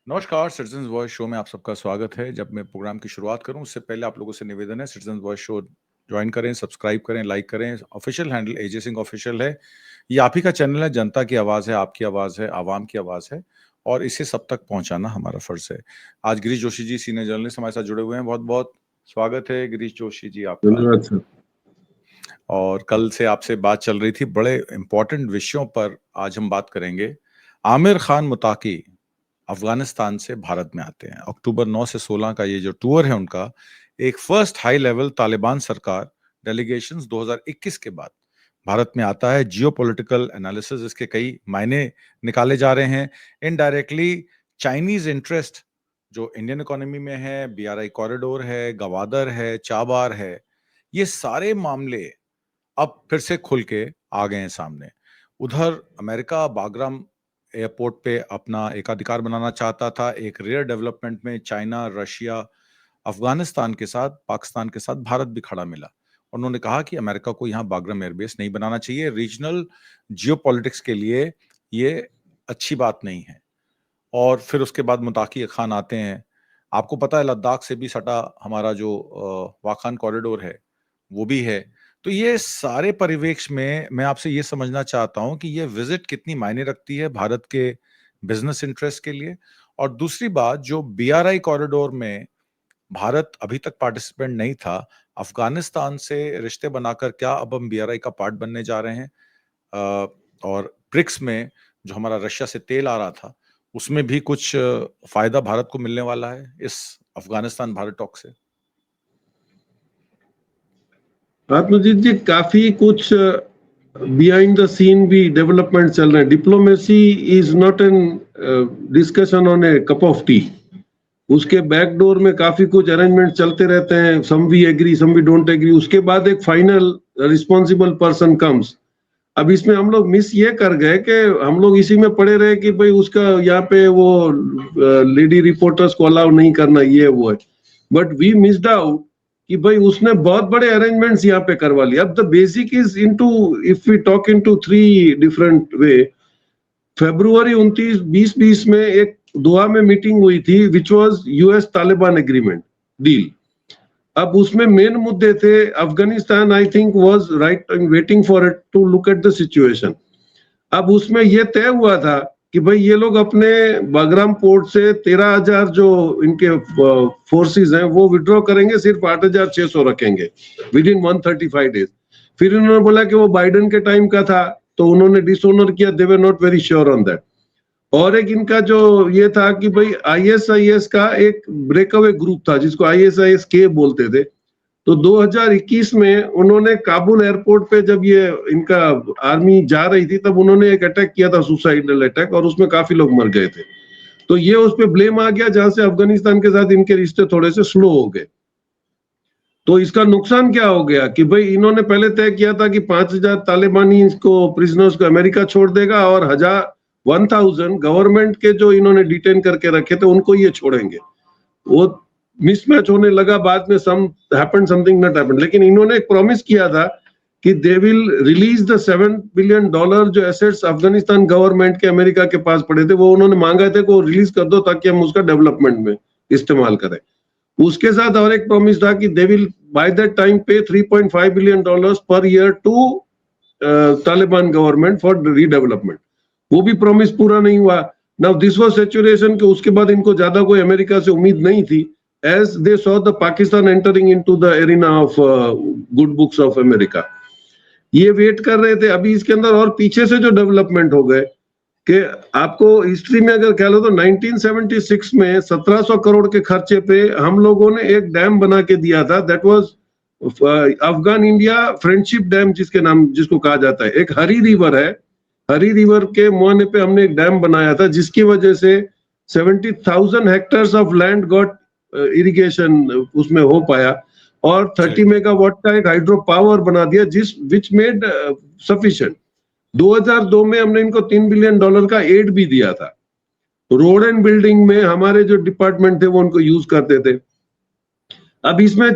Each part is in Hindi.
नमस्कार, सिटीजन्स वॉइस शो में आप सबका स्वागत है। जब मैं प्रोग्राम की शुरुआत करूं उससे पहले आप लोगों से निवेदन है, सिटीजन्स वॉइस शो ज्वाइन करें, सब्सक्राइब करें, लाइक करें। ऑफिशियल हैंडल एजे सिंह ऑफिशियल है। ये आप ही का चैनल है, जनता की आवाज़ है, आपकी आवाज़ है, आवाम की आवाज़ है और इसे सब तक पहुंचाना हमारा फर्ज है। आज गिरीश जोशी जी सीनियर जर्नलिस्ट हमारे साथ जुड़े हुए हैं। बहुत बहुत स्वागत है गिरीश जोशी जी आपका। धन्यवाद सर। और कल से आपसे बात चल रही थी, बड़े इंपॉर्टेंट विषयों पर आज हम बात करेंगे। आमिर खान मुताकी अफगानिस्तान से भारत में आते हैं। अक्टूबर 9 से 16 का ये जो टूर है उनका, एक फर्स्ट हाई लेवल तालिबान सरकार डेलीगेशंस 2021 के बाद भारत में आता है। जियोपॉलिटिकल एनालिसिस इसके कई मायने निकाले जा रहे हैं। इनडायरेक्टली चाइनीज इंटरेस्ट जो इंडियन इकोनॉमी में है, बीआरआई कॉरिडोर है, गवादर है, चाबार है, ये सारे मामले अब फिर से खुल के आ गए हैं सामने। उधर अमेरिका बागराम एयरपोर्ट पे अपना एकाधिकार बनाना चाहता था। एक रेयर डेवलपमेंट में चाइना, रशिया, अफगानिस्तान के साथ, पाकिस्तान के साथ भारत भी खड़ा मिला। उन्होंने कहा कि अमेरिका को यहाँ बागराम एयरबेस नहीं बनाना चाहिए, रीजनल जियोपॉलिटिक्स के लिए ये अच्छी बात नहीं है। और फिर उसके बाद मुताकी खान आते हैं। आपको पता है लद्दाख से भी सटा हमारा जो वाखान कॉरिडोर है वो भी है। तो ये सारे परिवेश में मैं आपसे ये समझना चाहता हूं कि ये विजिट कितनी मायने रखती है भारत के बिजनेस इंटरेस्ट के लिए। और दूसरी बात, जो बीआरआई कॉरिडोर में भारत अभी तक पार्टिसिपेंट नहीं था, अफगानिस्तान से रिश्ते बनाकर क्या अब हम बीआरआई का पार्ट बनने जा रहे हैं? और ब्रिक्स में जो हमारा रशिया से तेल आ रहा था उसमें भी कुछ फायदा भारत को मिलने वाला है इस अफगानिस्तान भारत टॉक से। आत्मजीत जी, काफी कुछ बिहाइंड द सीन भी डेवलपमेंट चल रहे हैं। Diplomacy is not an discussion on a cup of tea. उसके बैकडोर में काफी कुछ अरेंजमेंट चलते रहते हैं। Some we agree, some we don't agree. उसके बाद एक फाइनल रिस्पॉन्सिबल पर्सन कम्स। अब इसमें हम लोग मिस ये कर गए कि हम लोग इसी में पड़े रहे कि भाई उसका यहाँ पे वो लेडी रिपोर्टर्स को अलाउ नहीं करना, ये वो है। बट वी मिस्ड आउट कि भाई उसने बहुत बड़े अरेंजमेंट्स यहाँ पे करवा लिए। अब the basic is into, if we talk into three different way. फरवरी 29, 2020 में एक दोहा में मीटिंग हुई थी which was US Taliban agreement deal. अब उसमें मेन मुद्दे थे Afghanistan, I think was right and waiting for it to look at the situation. अब उसमें यह तय हुआ था कि भाई ये लोग अपने बागराम पोर्ट से 13,000 जो इनके फोर्सेस हैं वो विड्रॉ करेंगे, सिर्फ 8,600 रखेंगे विद इन 135 डेज। फिर उन्होंने बोला कि वो बाइडेन के टाइम का था तो उन्होंने डिसऑनर किया, they were not very sure on that. और एक इनका जो ये था कि भाई आईएसआईएस का एक ब्रेकअवे ग्रुप था जिसको आईएसआईएस के बोलते थे। तो 2021 में उन्होंने काबुल एयरपोर्ट पे जब ये इनका आर्मी जा रही थी तब उन्होंने एक अटैक किया था, सुसाइडल अटैक, और उसमें काफी लोग मर गए थे। तो ये उस पर ब्लेम आ गया जहां से अफगानिस्तान के साथ इनके रिश्ते थोड़े से स्लो हो गए। तो इसका नुकसान क्या हो गया कि भाई इन्होंने पहले तय किया था कि 5,000 तालिबानी को प्रिजनर्स को अमेरिका छोड़ देगा और 1,000 गवर्नमेंट के जो इन्होंने डिटेन करके रखे थे उनको ये छोड़ेंगे। वो मिसमैच होने लगा बाद में, समथिंग नॉट हैपेंड। लेकिन इन्होंने एक प्रॉमिस किया था कि they will release the $7 billion जो एसेट्स अफगानिस्तान गवर्नमेंट के अमेरिका के पास पड़े थे, वो उन्होंने मांगा थे को रिलीज कर दो ताकि हम उसका डेवलपमेंट में इस्तेमाल करें। उसके साथ और एक प्रॉमिस था कि they will by that time pay $3.5 billion per year to Taliban government for redevelopment. वो भी प्रॉमिस पूरा नहीं हुआ। नाउ दिस वाज सिचुएशन कि उसके बाद इनको ज्यादा कोई अमेरिका से उम्मीद नहीं थी, as they saw the Pakistan entering into the arena of good books of America। ये वेट कर रहे थे। अभी इसके अंदर और पीछे से जो डेवलपमेंट हो गए कि आपको हिस्ट्री में अगर ख्याल हो तो 1976 में 1,700 करोड़ के खर्चे पे हम लोगों ने एक डैम बना के दिया था। That was Afghan India friendship dam जिसको कहा जाता है। एक हरी रिवर है, हरी रिवर के मुहाने पे हमने एक डैम बनाया था जिसकी वजह से 70,000 hectares of land got irrigation उसमें हो पाया और 30 मेगावाट का एक हाइड्रो पावर बना दिया विच मेड सफिशिएंट। 2002 में हमने इनको $3 बिलियन का एड भी दिया था। रोड एंड बिल्डिंग में हमारे जो डिपार्टमेंट थे वो उनको यूज करते थे। अब इसमें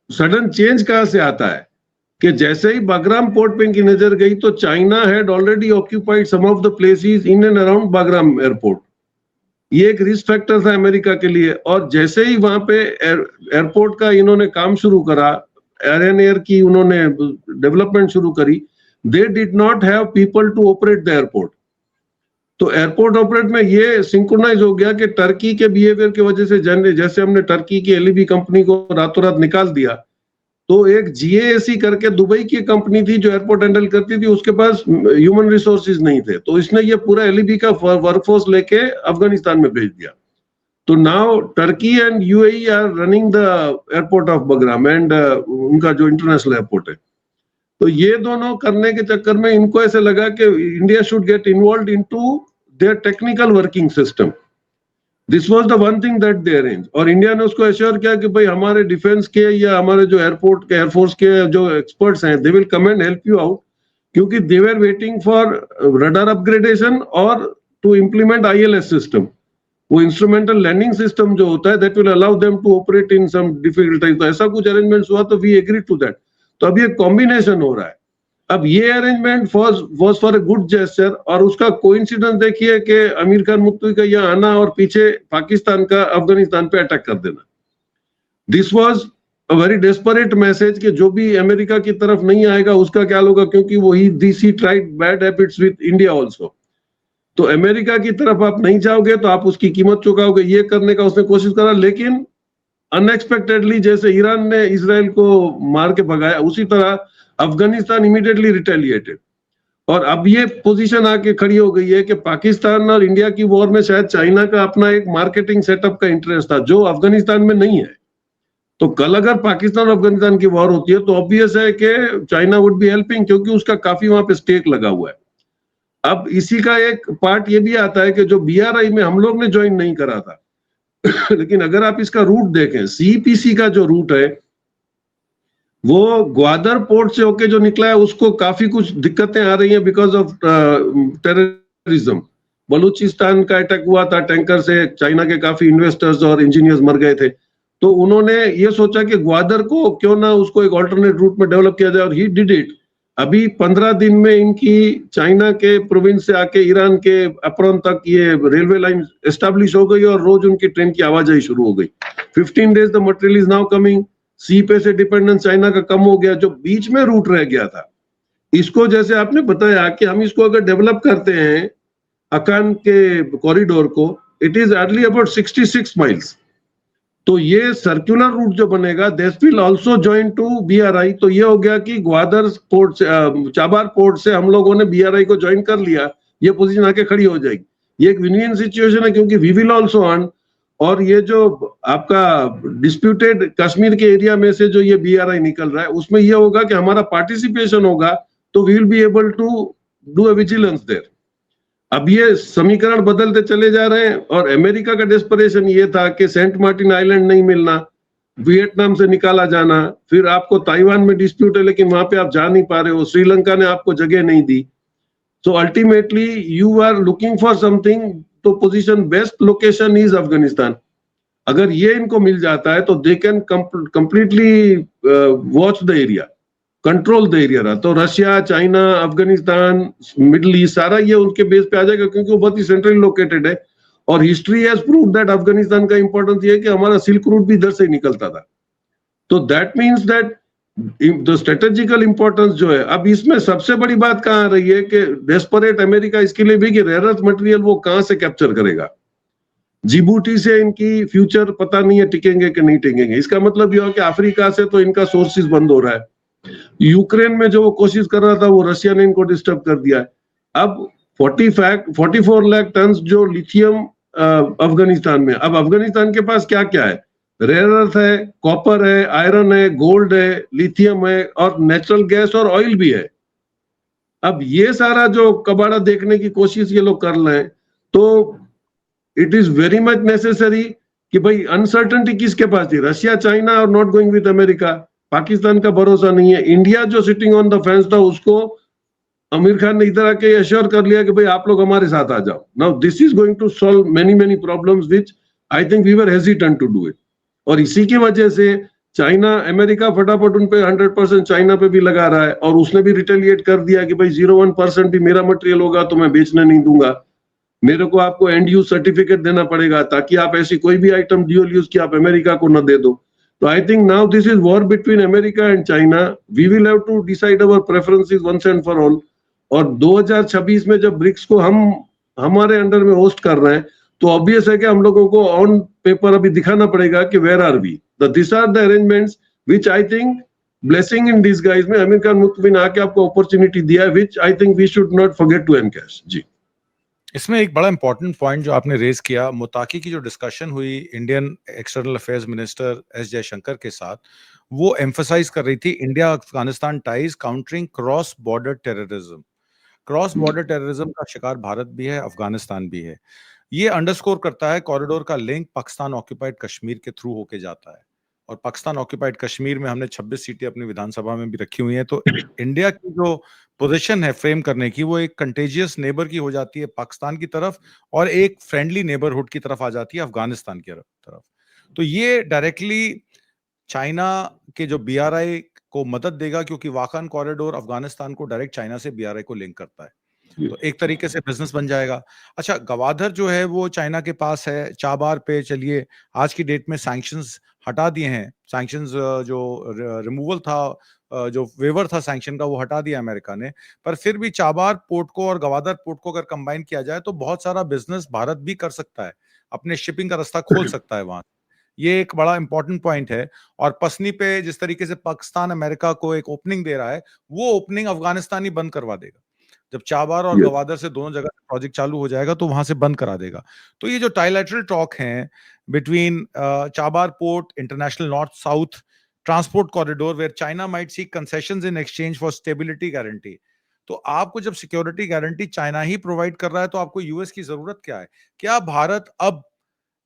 सडन चेंज कहां से आता है कि जैसे ही बागराम पोर्ट पे इनकी नजर गई तो China had already occupied some of the places in and around Bagram airport. ये एक रिस्क फैक्टर था अमेरिका के लिए। और जैसे ही वहां पे एयरपोर्ट का इन्होंने काम शुरू करा, एयर की उन्होंने डेवलपमेंट शुरू करी, they did not have people to operate the airport. तो एयरपोर्ट ऑपरेट में ये सिंक्रोनाइज हो गया कि टर्की के बिहेवियर की वजह से, जैसे हमने टर्की की एलईबी कंपनी को रातों रात निकाल दिया, तो एक जीएएसी करके दुबई की कंपनी थी जो एयरपोर्ट हैंडल करती थी, उसके पास ह्यूमन रिसोर्सेज नहीं थे, तो इसने ये पूरा एलईबी का वर्कफोर्स लेके अफगानिस्तान में भेज दिया। तो now Turkey and UAE are running the airport of Bagram and उनका जो इंटरनेशनल एयरपोर्ट है। तो ये दोनों करने के चक्कर में इनको ऐसे लगा कि India should get involve into their technical working system. This was the one thing that they arrange. और इंडिया ने उसको एश्योर किया कि भाई हमारे डिफेंस के या हमारे जो एयरपोर्ट के एयरफोर्स के जो एक्सपर्ट्स हैं, they will come and help you out, क्योंकि they were waiting for radar upgradation और टू इम्प्लीमेंट आईएलएस सिस्टम, वो इंस्ट्रूमेंटल लैंडिंग सिस्टम जो होता है, that will allow them to operate in some difficult time. तो ऐसा कुछ अरेंजमेंट्स हुआ, तो वी एग्री टू दैट। तो अब ये कॉम्बिनेशन हो रहा है। अब ये arrangement was for a good gesture, और उसका कोइंसिडेंस देखिए कि आमिर खान मुत्तकी का यहाँ आना और पीछे पाकिस्तान का अफगानिस्तान पे अटैक कर देना। This was a very desperate message कि जो भी अमेरिका की तरफ नहीं आएगा उसका क्या होगा, क्योंकि वो he tried bad habits with India also. तो अमेरिका की तरफ आप नहीं जाओगे तो आप उसकी कीमत चुकाओगे, ये करने का उसने कोशिश करा। लेकिन अनएक्सपेक्टेडली, जैसे ईरान ने इजराइल को मार के भगाया, उसी तरह अफगानिस्तान इमीडिएटली रिटेलिएटेड। और अब ये पोजीशन आके खड़ी हो गई है कि पाकिस्तान और इंडिया की वॉर में शायद चाइना का अपना एक मार्केटिंग सेटअप का इंटरेस्ट था जो अफगानिस्तान में नहीं है। तो कल अगर पाकिस्तान और अफगानिस्तान की वॉर होती है तो ऑब्वियस है कि चाइना वुड बी हेल्पिंग, क्योंकि उसका काफी वहां पे स्टेक लगा हुआ है। अब इसी का एक पार्ट ये भी आता है कि जो बीआरआई में हम लोग ने ज्वाइन नहीं करा था लेकिन अगर आप इसका रूट देखें, सीपीसी का जो रूट है वो ग्वादर पोर्ट से होके जो निकला है, उसको काफी कुछ दिक्कतें आ रही हैं बिकॉज ऑफ टेररिज्म। बलूचिस्तान का अटैक हुआ था टैंकर से, चाइना के काफी इन्वेस्टर्स और इंजीनियर्स मर गए थे। तो उन्होंने ये सोचा कि ग्वादर को क्यों ना उसको एक ऑल्टरनेट रूट में डेवलप किया जाए, और ही डिड इट। अभी 15 दिन में इनकी चाइना के प्रोविंस से आके ईरान के अपरन तक ये रेलवे लाइन एस्टेब्लिश हो गई और रोज उनकी ट्रेन की आवाजाही शुरू हो गई। 15 days the material is now coming. सी पे से डिपेंडेंस चाइना का कम हो गया। जो बीच में रूट रह गया था, इसको जैसे आपने बताया कि हम इसको अगर डेवलप करते हैं अकान के कॉरिडोर को, it is early about 66 miles. तो ये सर्कुलर रूट जो बनेगा, this will also join to BRI. तो ये हो गया कि ग्वादर पोर्ट से, चाबार पोर्ट से हम लोगों ने बीआरआई को ज्वाइन कर लिया, ये पोजीशन आके खड़ी हो जाएगी। ये एक विन विन सिचुएशन है, क्योंकि वी विल आल्सो अर्न। और ये जो आपका डिस्प्यूटेड कश्मीर के एरिया में से जो ये बीआरआई निकल रहा है, उसमें ये होगा कि हमारा पार्टिसिपेशन होगा, तो we will be able to do a vigilance there. अब ये समीकरण बदलते चले जा रहे हैं, और अमेरिका का डेस्परेशन ये था कि सेंट मार्टिन आइलैंड नहीं मिलना, वियतनाम से निकाला जाना, फिर आपको ताइवान में डिस्प्यूट है लेकिन वहां पे आप जा नहीं पा रहे हो, श्रीलंका ने आपको जगह नहीं दी। So ultimately you are looking for something, तो position best location is Afghanistan. अगर ये इनको मिल जाता है तो they can completely watch the area, control the area. तो Russia, China, Afghanistan, Middle East, सारा ये उनके बेस पे आ जाएगा, क्योंकि वो बहुत ही सेंट्रली लोकेटेड है। और history has proved that Afghanistan का इंपॉर्टेंस ये है कि हमारा सिल्क रूट भी इधर से निकलता था। तो that means that the strategical importance जो है, अब इसमें सबसे बड़ी बात कहाँ आ रही है कि डेस्परेट अमेरिका इसके लिए भी कि रेयर अर्थ मटेरियल वो कहाँ से कैप्चर करेगा। जिबूटी से इनकी फ्यूचर पता नहीं है टिकेंगे कि नहीं टिकेंगे। इसका मतलब यह है कि अफ्रीका से तो इनका सोर्सेज बंद हो रहा है। यूक्रेन में जो वो कोशिश कर रहा था, वो रशिया ने इनको डिस्टर्ब कर दिया है। अब 44 लाख टन जो लिथियम अफगानिस्तान में, अब अफगानिस्तान के पास क्या क्या है, रेयर अर्थ है, कॉपर है, आयरन है, गोल्ड है, लिथियम है, और नेचुरल गैस और ऑयल भी है। अब ये सारा जो कबाड़ा देखने की कोशिश ये लोग कर रहे हैं, तो it is very much necessary कि भाई अनसर्टेनिटी किसके पास थी, रशिया, चाइना और not going with America. Pakistan का भरोसा नहीं है। इंडिया जो सिटिंग ऑन द फेंस था, उसको आमिर खान ने इधर आके एश्योर कर लिया कि भाई आप लोग हमारे साथ आ जाओ। Now this is going to solve many problems which I think we were hesitant to do it. और इसी की वजह से चाइना, अमेरिका फटाफट उन पे 100% चाइना पे भी लगा रहा है, और उसने भी रिटेलिएट कर दिया कि भाई 0.1% भी मेरा मटेरियल होगा तो मैं बेचने नहीं दूंगा। मेरे को आपको एंड यूज सर्टिफिकेट देना पड़ेगा ताकि आप ऐसी कोई भी आइटम ड्यूअल यूज की आप अमेरिका को न दे दो। तो I think now this is war between America and China, we will have to decide our preferences once and for all. और 2026 में जब ब्रिक्स को हम हमारे अंडर में होस्ट कर रहे हैं तो ऑब्वियस है कि हम लोगों को ऑन पेपर अभी दिखाना पड़ेगा कि where are we, this are the arrangements which I think blessing in disguise में आमिर खान मुख्तार ने आके आपको अपॉर्चुनिटी दिया है, which I think we should not forget to encash. जी, इसमें एक बड़ा इंपॉर्टेंट पॉइंट जो आपने रेज किया, मुताकी की जो डिस्कशन हुई Indian external affairs minister S Jaishankar के साथ, वो एम्फसाइज कर रही थी India Afghanistan ties countering cross border terrorism. Cross border terrorism का शिकार भारत भी है, अफगानिस्तान भी है। ये अंडरस्कोर करता है कॉरिडोर का लिंक पाकिस्तान ऑक्यूपाइड कश्मीर के थ्रू होके जाता है, और पाकिस्तान ऑक्यूपाइड कश्मीर में हमने 26 सीटें अपनी विधानसभा में भी रखी हुई हैं। तो इंडिया की जो पोजीशन है फ्रेम करने की, वो एक कंटेजियस नेबर की हो जाती है पाकिस्तान की तरफ, और एक फ्रेंडली नेबरहुड की तरफ आ जाती है अफगानिस्तान की तरफ। तो ये डायरेक्टली चाइना के जो बीआरआई को मदद देगा, क्योंकि वाखन कॉरिडोर अफगानिस्तान को डायरेक्ट चाइना से बीआरआई को लिंक करता है। तो एक तरीके से बिजनेस बन जाएगा। अच्छा, गवादर जो है वो चाइना के पास है। चाबार पे चलिए आज की डेट में सैंक्शंस हटा दिए हैं। सैंक्शंस जो रिमूवल था, जो वेवर था सैंक्शन का, वो हटा दिया अमेरिका ने। पर फिर भी चाबार पोर्ट को और गवादर पोर्ट को अगर कंबाइन किया जाए तो बहुत सारा बिजनेस भारत भी कर सकता है, अपने शिपिंग का रास्ता खोल सकता है वहां। ये एक बड़ा इंपॉर्टेंट पॉइंट है। और पसनी पे जिस तरीके से पाकिस्तान अमेरिका को एक ओपनिंग दे रहा है, वो ओपनिंग अफगानिस्तान ही बंद करवा देगा। जब चाबार और yes. गवादर से दोनों जगह प्रोजेक्ट चालू हो जाएगा तो वहां से बंद करा देगा। तो ये जो ट्राइलैटरल टॉक हैं between Chabahar port, international north south transport corridor, where China might seek concessions in exchange for stability guarantee. तो आपको जब सिक्योरिटी गारंटी चाइना ही प्रोवाइड कर रहा है तो आपको यूएस की जरूरत क्या है? क्या भारत अब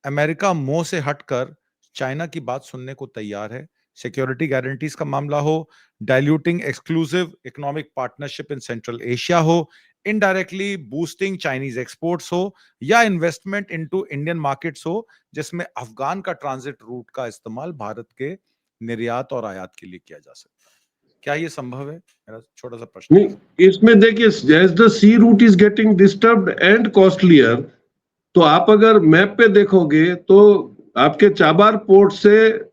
अमेरिका मुंह से हटकर चाइना की बात सुनने को तैयार है? सिक्योरिटी गारंटीज का मामला हो, diluting exclusive economic partnership in central Asia हो, इनडायरेक्टली बूस्टिंग चाइनीज एक्सपोर्ट्स हो, या इन्वेस्टमेंट इनटू इंडियन मार्केट्स हो, जिसमें अफगान का ट्रांजिट रूट का इस्तेमाल भारत के निर्यात और आयात के लिए किया जा सकता है। क्या ये संभव है? मेरा छोटा सा प्रश्न है। नहीं, इसमें देखिए, as the sea route is getting disturbed and costlier, तो आप अगर मैप पे देखोगे तो आपके चाबार पोर्ट से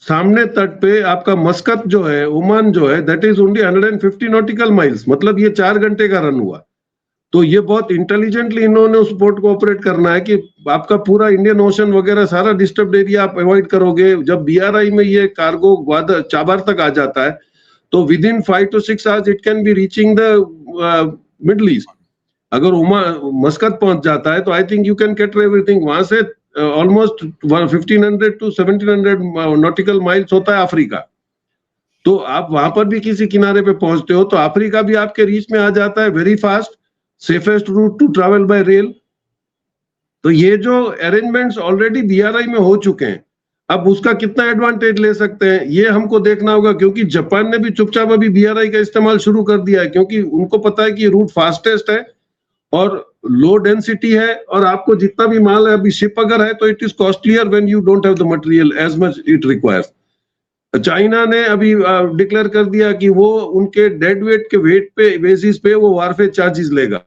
सामने तट पे आपका मस्कत जो है, ओमान जो है, that is only 150 nautical miles, मतलब ये 4 घंटे का रन हुआ। तो ये बहुत इंटेलिजेंटली इन्होंने उस पोर्ट को ऑपरेट करना है कि आपका पूरा इंडियन ओशन वगैरह सारा डिस्टर्ब एरिया आप अवॉइड करोगे। जब बीआरआई में ये कार्गो ग्वादर चाबार तक आ जाता है तो within 5 to 6 hours it can be reaching the Middle East. अगर मस्कत पहुंच जाता है तो I think you can cater everything. वहां से ऑलमोस्ट 1500 to 1700 नॉटिकल माइल्स होता है अफ्रीका। तो आप वहां पर भी किसी किनारे पे पहुंचते हो तो अफ्रीका भी आपके रीच में आ जाता है, very fast, safest route to travel by rail. तो ये जो अरेंजमेंट्स ऑलरेडी बीआरआई में हो चुके हैं, अब उसका कितना एडवांटेज ले सकते हैं ये हमको देखना होगा, क्योंकि जापान ने भी चुपचाप अभी बीआरआई का इस्तेमाल शुरू कर दिया है, क्योंकि उनको पता है कि रूट फास्टेस्ट है और लो डेंसिटी है, और आपको जितना भी माल है, अभी शिप अगर है तो it is costlier when you don't have the material as much it requires. China ने अभी डिक्लेयर कर दिया कि वो उनके डेड वेट के वेट पे बेसिस पे वो वारफेयर चार्जेस लेगा।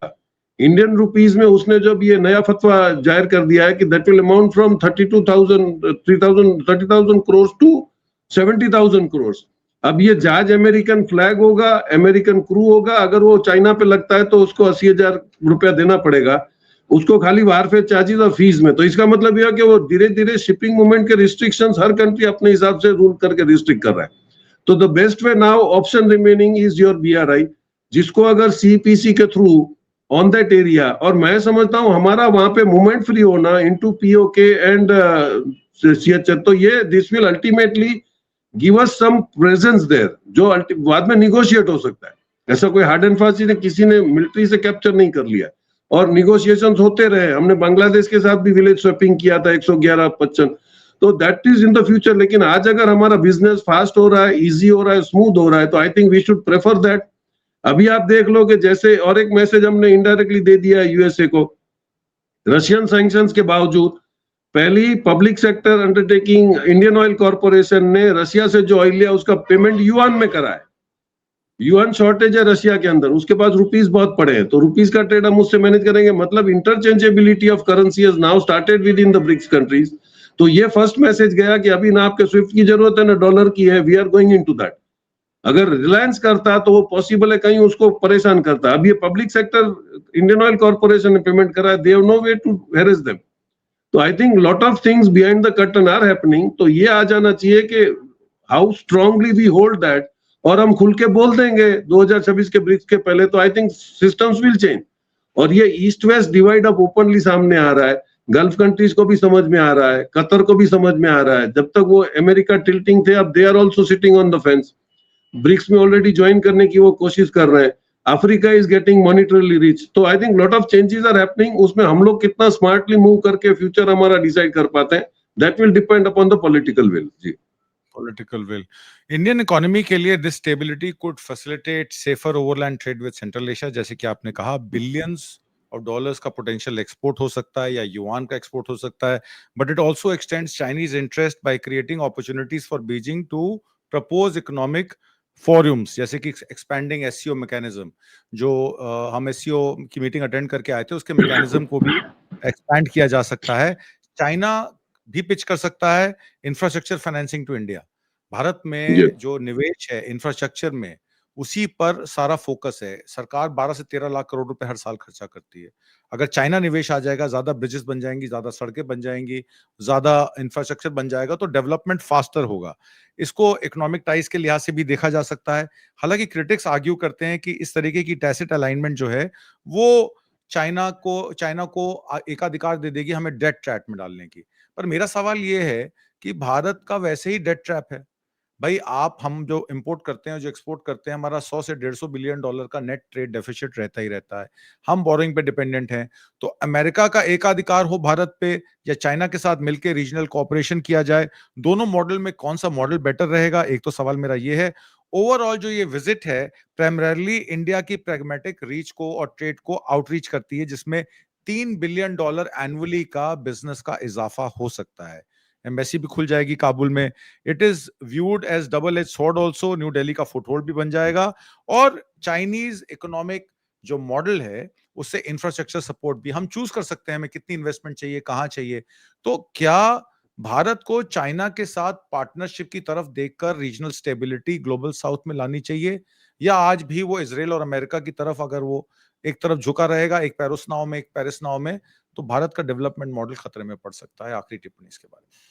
इंडियन रुपीस में उसने जब ये नया फतवा जाहिर कर दिया है कि that will amount from 30,000 crore to 70,000 crore. अब ये जहाज अमेरिकन फ्लैग होगा, अमेरिकन क्रू होगा, अगर वो चाइना पे लगता है तो उसको 80,000 रुपया देना पड़ेगा उसको, खाली वारफेयर चार्जेस और फीस में। तो इसका मतलब यह कि वो धीरे धीरे शिपिंग मूवमेंट के रिस्ट्रिक्शंस हर कंट्री अपने हिसाब से रूल करके रिस्ट्रिक्ट कर रहा है। तो the best way now option remaining is your BRI, जिसको अगर सीपीसी के थ्रू ऑन दैट एरिया, और मैं समझता हूं हमारा वहां पे मूवमेंट फ्री होना इनटू पीओके एंड सीएचएच, तो ये this will ultimately give us some presence there, जो बाद में निगोशिएट हो सकता है। ऐसा कोई हार्ड एंड फास्ट किसी ने मिलिट्री से कैप्चर नहीं कर लिया, और निगोशिएशंस होते रहे। हमने बांग्लादेश के साथ भी विलेज स्वैपिंग किया था 111-55, तो that is in the future. लेकिन आज अगर हमारा बिजनेस फास्ट हो रहा है, इजी हो रहा है, स्मूथ हो रहा है, तो I think we should prefer that. अभी आप देख लो कि जैसे, और एक मैसेज हमने इनडायरेक्टली दे दिया है यूएसए को, रशियन सैंक्शंस के बावजूद पहली public sector undertaking Indian Oil Corporation ने रशिया से जो ऑयल लिया उसका पेमेंट युआन में करा है। युआन शॉर्टेज है रशिया के अंदर, उसके पास रुपीस बहुत पड़े हैं, तो रुपीस का ट्रेड हम उससे मैनेज करेंगे। मतलब interchangeability of currency has now started within the BRICS countries. तो ये फर्स्ट मैसेज गया कि अभी ना आपके स्विफ्ट की जरूरत है ना डॉलर की है, we are going into that. अगर रिलायंस करता तो वो पॉसिबल है, कहीं उसको परेशान करता। अब ये public sector Indian Oil Corporation ने पेमेंट करा है, they have no way to harass them. तो I think lot of things behind the curtain are happening. तो ये आ जाना चाहिए कि how strongly we hold that, और हम खुल के बोल देंगे 2026 के ब्रिक्स के पहले, तो I think systems will change. और ये ईस्ट वेस्ट डिवाइड अब ओपनली सामने आ रहा है, गल्फ कंट्रीज को भी समझ में आ रहा है, कतर को भी समझ में आ रहा है। जब तक वो अमेरिका टिल्टिंग थे, अब they are also sitting on the fence. BRICS में ऑलरेडी ज्वाइन करने की वो कोशिश कर रहे हैं। Africa is getting monetarily rich. तो I think lot of changes are happening. उसमें हम लोग कितना स्मार्टली मूव करके फ्यूचर हमारा डिसाइड कर पाते हैं, that will depend upon the political will. जी, पॉलिटिकल विल। इंडियन इकोनॉमी के लिए this stability could facilitate safer overland trade with central Asia. जैसे कि आपने कहा, बिलियंस ऑफ डॉलर्स का पोटेंशियल एक्सपोर्ट हो सकता है या युआन का एक्सपोर्ट हो सकता है, but it also extends Chinese interest by creating opportunities for Beijing to propose economic forums, जैसे कि एक्सपैंडिंग एससीओ मैकेनिज्म। जो हम एससीओ की मीटिंग अटेंड करके आए थे, उसके मैकेनिज्म को भी एक्सपैंड किया जा सकता है। चाइना भी पिच कर सकता है infrastructure financing to India. Bharat जी, में जो निवेश है इंफ्रास्ट्रक्चर में, उसी पर सारा फोकस है। सरकार 12 से 13 लाख करोड़ रुपए हर साल खर्चा करती है। अगर चाइना निवेश आ जाएगा, ज्यादा ब्रिजेस बन जाएंगी, ज्यादा सड़कें बन जाएंगी, ज्यादा इंफ्रास्ट्रक्चर बन जाएगा, तो डेवलपमेंट फास्टर होगा। इसको इकोनॉमिक टाइज के लिहाज से भी देखा जा सकता है। हालांकि क्रिटिक्स आर्ग्यू करते हैं कि इस तरीके की टैसिट अलाइनमेंट जो है, वो चाइना को एकाधिकार दे देगी हमें डेट ट्रैप में डालने की। पर मेरा सवाल ये है कि भारत का वैसे ही डेट ट्रैप है। भाई, हम जो इंपोर्ट करते हैं, जो एक्सपोर्ट करते हैं, हमारा 100 से 150 बिलियन डॉलर का नेट ट्रेड डेफिसिट रहता ही रहता है। हम बोरिंग पे डिपेंडेंट हैं। तो अमेरिका का एकाधिकार हो भारत पे, या चाइना के साथ मिलकर रीजनल कोऑपरेशन किया जाए, दोनों मॉडल में कौन सा मॉडल बेटर रहेगा? एक तो सवाल मेरा ये है। ओवरऑल जो ये विजिट है, प्राइमरीली इंडिया की प्रैग्मेटिक रीच को और ट्रेड को आउटरीच करती है, जिसमें $3 बिलियन एनुअली का बिजनेस का इजाफा हो सकता है। एम्बेसी भी खुल जाएगी काबुल में। It is viewed as double edge sword also. New Delhi का फुटहोल्ड भी बन जाएगा, और चाइनीज इकोनॉमिक जो मॉडल है, उससे इंफ्रास्ट्रक्चर सपोर्ट भी हम चूज कर सकते हैं, हमें कितनी इन्वेस्टमेंट चाहिए, कहां चाहिए। तो क्या भारत को चाइना के साथ पार्टनरशिप की तरफ देखकर रीजनल स्टेबिलिटी ग्लोबल साउथ में लानी चाहिए, या आज भी वो इजराइल और अमेरिका की तरफ अगर वो एक तरफ झुका रहेगा, एक पेरिस नाव में एक पेरिस नाव में, तो भारत का डेवलपमेंट मॉडल खतरे में पड़ सकता है? आखिरी टिप्पणी इसके बारे में।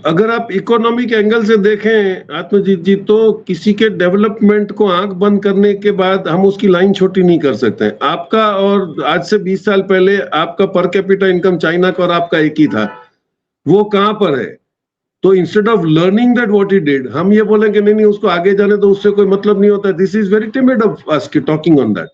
अगर आप इकोनॉमिक एंगल से देखें आत्मजीत जी, तो किसी के डेवलपमेंट को आंख बंद करने के बाद हम उसकी लाइन छोटी नहीं कर सकते। आपका और आज से 20 साल पहले आपका पर कैपिटा इनकम चाइना का और आपका एक ही था, वो कहां पर है? तो instead of learning that what he did, हम ये बोलेंगे नहीं नहीं उसको आगे जाने तो उससे कोई मतलब नहीं होता। This is very timid of us talking on that.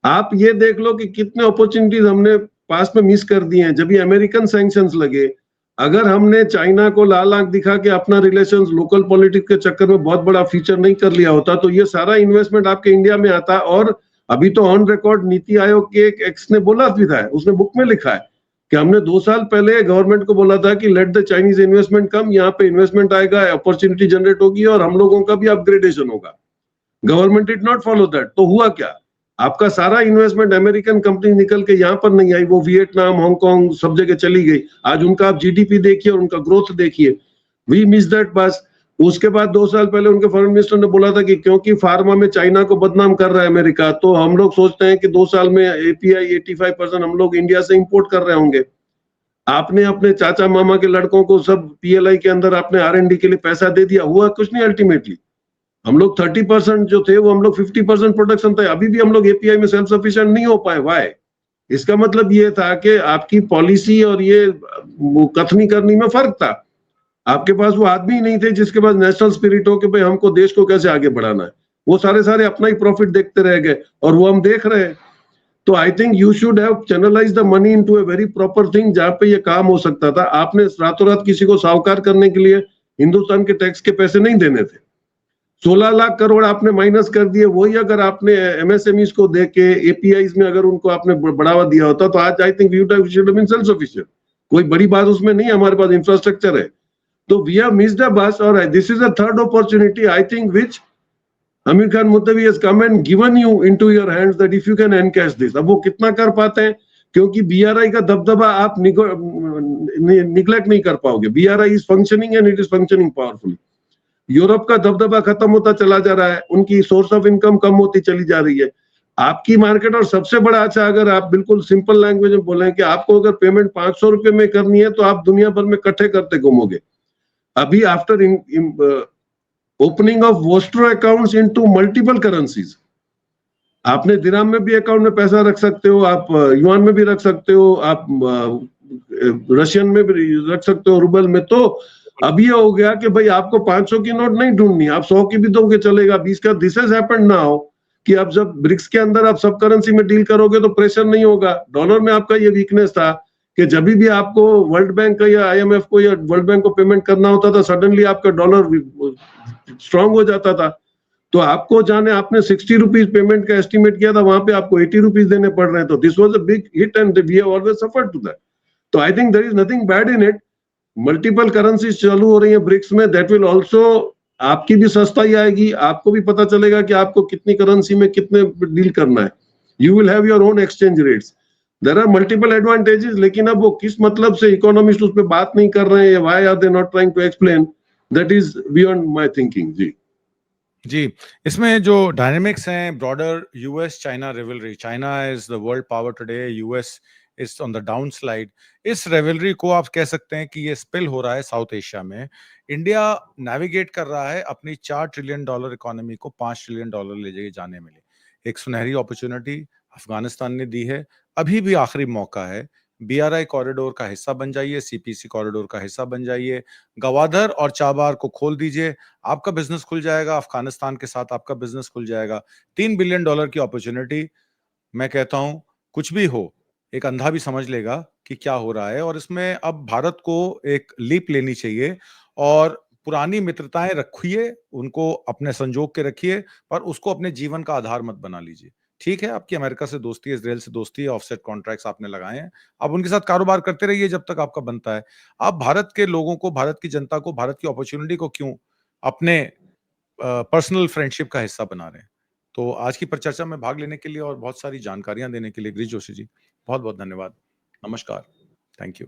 आप ये देख लो कि कितने अपॉर्चुनिटीज हमने पास में मिस कर दी हैं। जब ये अमेरिकन सैंक्शंस लगे, अगर हमने चाइना को लाल आंख दिखा के अपना रिलेशंस लोकल पॉलिटिक्स के चक्कर में बहुत बड़ा फीचर नहीं कर लिया होता, तो ये सारा इन्वेस्टमेंट आपके इंडिया में आता। और अभी तो ऑन रिकॉर्ड नीति आयोग के एक एक्स ने बोला भी था, उसने बुक में लिखा है कि हमने 2 साल पहले गवर्नमेंट को बोला था कि लेट द चाइनीज इन्वेस्टमेंट कम, यहाँ पे इन्वेस्टमेंट आएगा, अपॉर्चुनिटी जनरेट होगी और हम लोगों का भी अपग्रेडेशन होगा। Government did not follow that. तो हुआ क्या? आपका सारा इन्वेस्टमेंट अमेरिकन कंपनी निकल के यहाँ पर नहीं आई, वो वियतनाम, हांगकांग सब जगह चली गई। आज उनका आप जीडीपी देखिए और उनका ग्रोथ देखिए। वी मिस दैट बस। उसके बाद 2 साल पहले उनके फॉरेन मिनिस्टर ने बोला था कि क्योंकि फार्मा में चाइना को बदनाम कर रहा है अमेरिका, तो हम लोग सोचते हैं कि 2 साल में एपीआई 85% हम लोग इंडिया से इंपोर्ट कर रहे होंगे। आपने अपने चाचा मामा के लड़कों को सब पीएलआई के अंदर आपने आरएनडी के लिए पैसा दे दिया, हुआ कुछ नहीं। अल्टीमेटली हम लोग 30% जो थे वो हम लोग 50% प्रोडक्शन थे। अभी भी हम लोग एपीआई में सेल्फ सफिशिएंट नहीं हो पाए। वाई? इसका मतलब ये था कि आपकी पॉलिसी और ये वो कथनी करनी में फर्क था। आपके पास वो आदमी नहीं थे जिसके पास नेशनल स्पिरिट हो कि भाई हमको देश को कैसे आगे बढ़ाना है। वो सारे अपना ही प्रॉफिट देखते रह गए, और वो हम देख रहे हैं। तो I think you should have channelize the money into a very proper thing, जहां पे ये काम हो सकता था। आपने रातों रात किसी को साहूकार करने के लिए हिंदुस्तान के टैक्स के पैसे नहीं देने थे। 16 लाख करोड़ आपने माइनस कर दिए। वही अगर आपने एमएसएमईज को देके एपीआईज में अगर उनको आपने बढ़ावा दिया होता, तो आज I think we should have been self sufficient. कोई बड़ी बात उसमें नहीं, हमारे पास इंफ्रास्ट्रक्चर है। तो वी हैव मिस्ड अ बस, और this is a third opportunity I think which Amir Khan Muttawi has come and given you into your hands that if you can encash this. अब वो कितना कर पाते हैं, क्योंकि BRI का दबदबा आप निगलेक्ट नहीं कर पाओगे. BRI is functioning and it is functioning powerfully. Europe का दबदबा खत्म होता चला जा रहा है, उनकी सोर्स ऑफ इनकम कम होती चली जा रही है. आपकी मार्केट, और सबसे बड़ा अच्छा, अगर आप बिल्कुल सिंपल लैंग्वेज में बोलें कि आपको अगर पेमेंट 500 रुपए में करनी है तो आप दुनिया भर में इकट्ठे करते घूमोगे. अभी after opening of vostro accounts into multiple currencies, आपने दिरहम में भी अकाउंट में पैसा रख सकते हो, आप युआन में भी रख सकते हो, आप रशियन में भी रख सकते हो, रूबल में. तो अब ये हो गया कि भाई आपको 500 की नोट नहीं ढूंढनी, आप 100 की भी दोगे चलेगा, 20 का. दिस हैज हैपेंड नाउ कि अब जब ब्रिक्स के अंदर आप सब करेंसी में डील करोगे तो प्रेशर नहीं होगा. डॉलर में आपका ये वीकनेस था कि जब भी आपको वर्ल्ड बैंक का या IMF को या वर्ल्ड बैंक को पेमेंट करना होता था, सडनली आपका डॉलर स्ट्रांग हो जाता था. तो आपको जाने आपने 60 रुपीज पेमेंट का एस्टिमेट किया था, वहां पे आपको 80 रुपीज देने पड़ रहे हैं. तो this was a big hit and we have always suffered to that. तो I think there is nothing bad in it. Multiple currencies चालू हो रही है ब्रिक्स में, दैट विल ऑल्सो, आपकी भी सस्ताई आएगी, आपको भी पता चलेगा कि आपको कितनी करेंसी में कितने डील करना है. You will have your own exchange rates. There are multiple advantages, लेकिन अब वो किस मतलब से इकोनॉमिस्ट उस पर बात नहीं कर रहे हैं, why are they not trying to explain, that is beyond my thinking. जी, इसमें जो डायनेमिक्स हैं, broader US China rivalry, China is the world power today, US is on the down slide. इस रिवलरी को आप कह सकते हैं कि ये स्पिल हो रहा है साउथ एशिया में. इंडिया नेविगेट कर रहा है अपनी $4 ट्रिलियन इकोनॉमी को $5 ट्रिलियन ले जाने में. एक सुनहरी अपॉर्चुनिटी अफगानिस्तान ने दी है, अभी भी आखिरी मौका है. BRI कॉरिडोर का हिस्सा बन जाइए, CPC कॉरिडोर का हिस्सा बन जाइए, गवादर और चाबार को खोल दीजिए, आपका बिजनेस खुल जाएगा. अफगानिस्तान के साथ आपका बिजनेस खुल जाएगा. $3 बिलियन की अपॉर्चुनिटी, मैं कहता हूं कुछ भी हो, एक अंधा भी समझ लेगा कि क्या हो रहा है. और इसमें अब भारत को एक लीप लेनी चाहिए और पुरानी मित्रताएं रखिए, उनको अपने संजोग के रखिए, पर उसको अपने जीवन का आधार मत बना लीजिए. ठीक है, आपकी अमेरिका से दोस्ती है, इजराइल से दोस्ती है, ऑफसेट कॉन्ट्रैक्ट्स आपने लगाए हैं, आप उनके साथ कारोबार करते रहिए जब तक आपका बनता है. आप भारत के लोगों को, भारत की जनता को, भारत की अपॉर्चुनिटी को क्यों अपने पर्सनल फ्रेंडशिप का हिस्सा बना रहे हैं. तो आज की परिचर्चा में भाग लेने के लिए और बहुत सारी जानकारियां देने के लिए गिरीश जोशी जी, बहुत बहुत धन्यवाद. नमस्कार. Thank you.